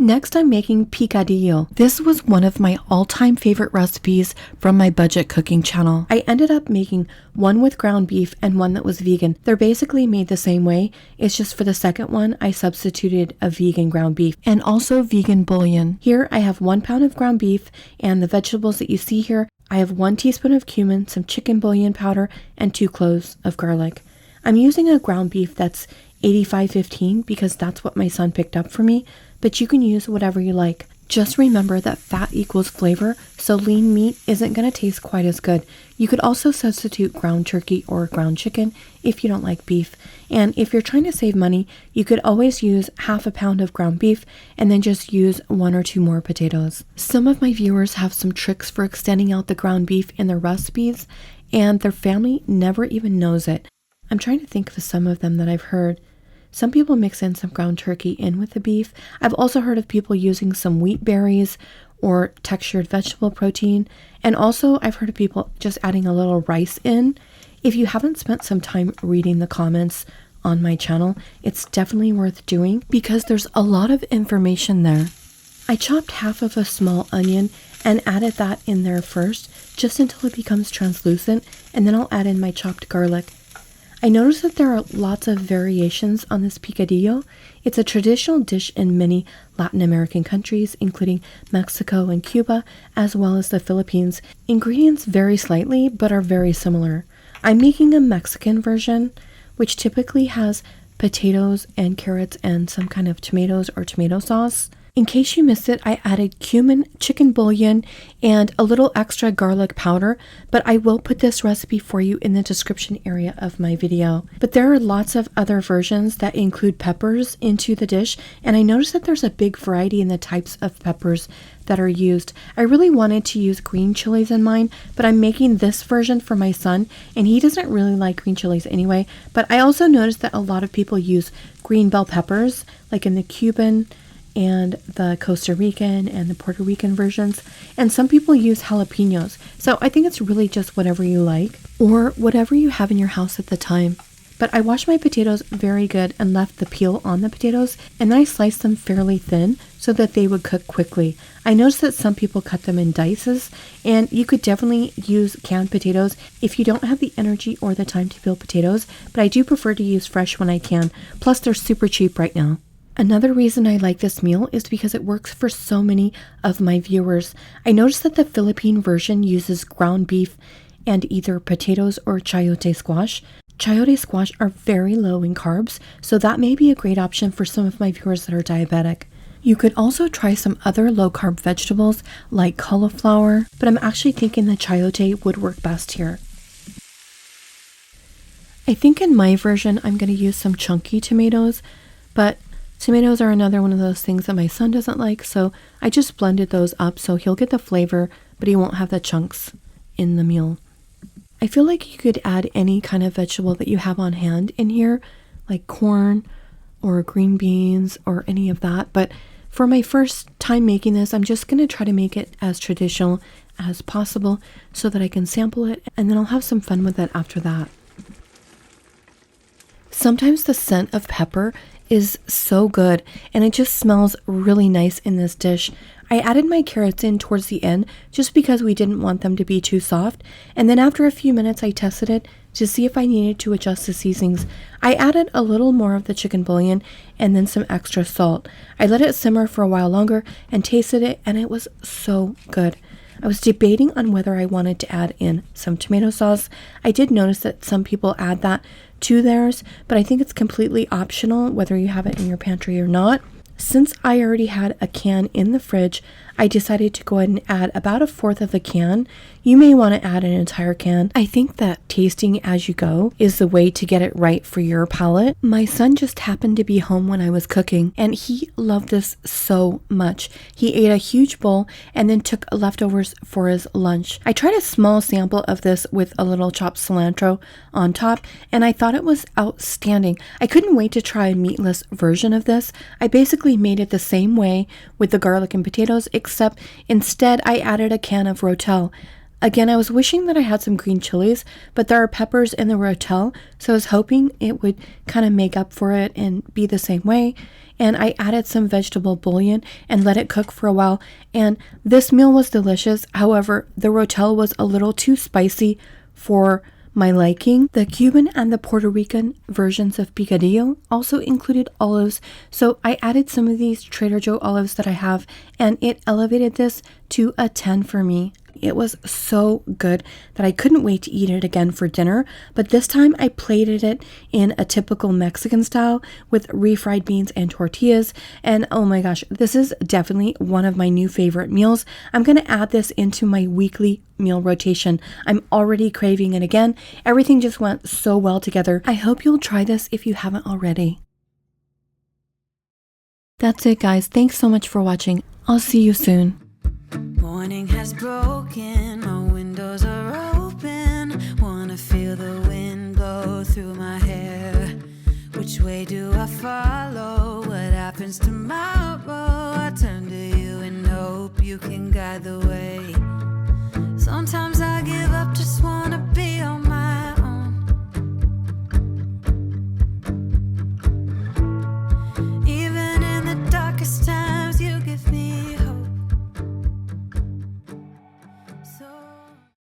Next, I'm making picadillo. This was one of my all-time favorite recipes from my budget cooking channel. I ended up making one with ground beef and one that was vegan. They're basically made the same way. It's just for the second one, I substituted a vegan ground beef and also vegan bouillon. Here, I have 1 pound of ground beef, and the vegetables that you see here, I have 1 teaspoon of cumin, some chicken bouillon powder, and 2 cloves of garlic. I'm using a ground beef that's 85/15 because that's what my son picked up for me, but you can use whatever you like. Just remember that fat equals flavor, so lean meat isn't going to taste quite as good. You could also substitute ground turkey or ground chicken if you don't like beef. And if you're trying to save money, you could always use half a pound of ground beef and then just use 1 or 2 more potatoes. Some of my viewers have some tricks for extending out the ground beef in their recipes, and their family never even knows it. I'm trying to think of some of them that I've heard. Some people mix in some ground turkey in with the beef. I've also heard of people using some wheat berries or textured vegetable protein. And also I've heard of people just adding a little rice in. If you haven't spent some time reading the comments on my channel, it's definitely worth doing because there's a lot of information there. I chopped half of a small onion and added that in there first, just until it becomes translucent, and then I'll add in my chopped garlic. I noticed that there are lots of variations on this picadillo. It's a traditional dish in many Latin American countries, including Mexico and Cuba, as well as the Philippines. Ingredients vary slightly, but are very similar. I'm making a Mexican version, which typically has potatoes and carrots and some kind of tomatoes or tomato sauce. In case you missed it, I added cumin, chicken bouillon, and a little extra garlic powder, but I will put this recipe for you in the description area of my video. But there are lots of other versions that include peppers into the dish, and I noticed that there's a big variety in the types of peppers that are used. I really wanted to use green chilies in mine, but I'm making this version for my son, and he doesn't really like green chilies anyway. But I also noticed that a lot of people use green bell peppers, like in the Cuban and the Costa Rican and the Puerto Rican versions, and some people use jalapenos. So I think it's really just whatever you like or whatever you have in your house at the time. But I washed my potatoes very good and left the peel on the potatoes, and then I sliced them fairly thin so that they would cook quickly. I noticed that some people cut them in dices, and you could definitely use canned potatoes if you don't have the energy or the time to peel potatoes, but I do prefer to use fresh when I can. Plus they're super cheap right now. Another reason I like this meal is because it works for so many of my viewers. I noticed that the Philippine version uses ground beef and either potatoes or chayote squash. Chayote squash are very low in carbs, so that may be a great option for some of my viewers that are diabetic. You could also try some other low-carb vegetables like cauliflower, but I'm actually thinking the chayote would work best here. I think in my version I'm going to use some chunky tomatoes, but tomatoes are another one of those things that my son doesn't like, so I just blended those up so he'll get the flavor, but he won't have the chunks in the meal. I feel like you could add any kind of vegetable that you have on hand in here, like corn or green beans or any of that, but for my first time making this, I'm just going to try to make it as traditional as possible so that I can sample it, and then I'll have some fun with it after that. Sometimes the scent of pepper is so good, and it just smells really nice in this dish. I added my carrots in towards the end just because we didn't want them to be too soft, and then after a few minutes I tested it to see if I needed to adjust the seasonings. I added a little more of the chicken bouillon and then some extra salt. I let it simmer for a while longer and tasted it, and it was so good. I was debating on whether I wanted to add in some tomato sauce. I did notice that some people add that to theirs, but I think it's completely optional whether you have it in your pantry or not. Since I already had a can in the fridge, I decided to go ahead and add about 1/4 of a can. You may want to add an entire can. I think that tasting as you go is the way to get it right for your palate. My son just happened to be home when I was cooking, and he loved this so much. He ate a huge bowl and then took leftovers for his lunch. I tried a small sample of this with a little chopped cilantro on top, and I thought it was outstanding. I couldn't wait to try a meatless version of this. I basically made it the same way with the garlic and potatoes, except instead I added a can of Rotel. Again, I was wishing that I had some green chilies, but there are peppers in the rotel, so I was hoping it would kind of make up for it and be the same way. And I added some vegetable bouillon and let it cook for a while, and this meal was delicious. However, the rotel was a little too spicy for my liking. The Cuban and the Puerto Rican versions of picadillo also included olives, so I added some of these Trader Joe olives that I have, and it elevated this to a 10 for me. It was so good that I couldn't wait to eat it again for dinner, but this time I plated it in a typical Mexican style with refried beans and tortillas, and oh my gosh, this is definitely one of my new favorite meals. I'm going to add this into my weekly meal rotation. I'm already craving it again. Everything just went so well together. I hope you'll try this if you haven't already. That's it, guys. Thanks so much for watching. I'll see you soon. Morning has broken, my windows are open. Wanna feel the wind blow through my hair. Which way do I follow? What happens tomorrow? I turn to you and hope you can guide the way.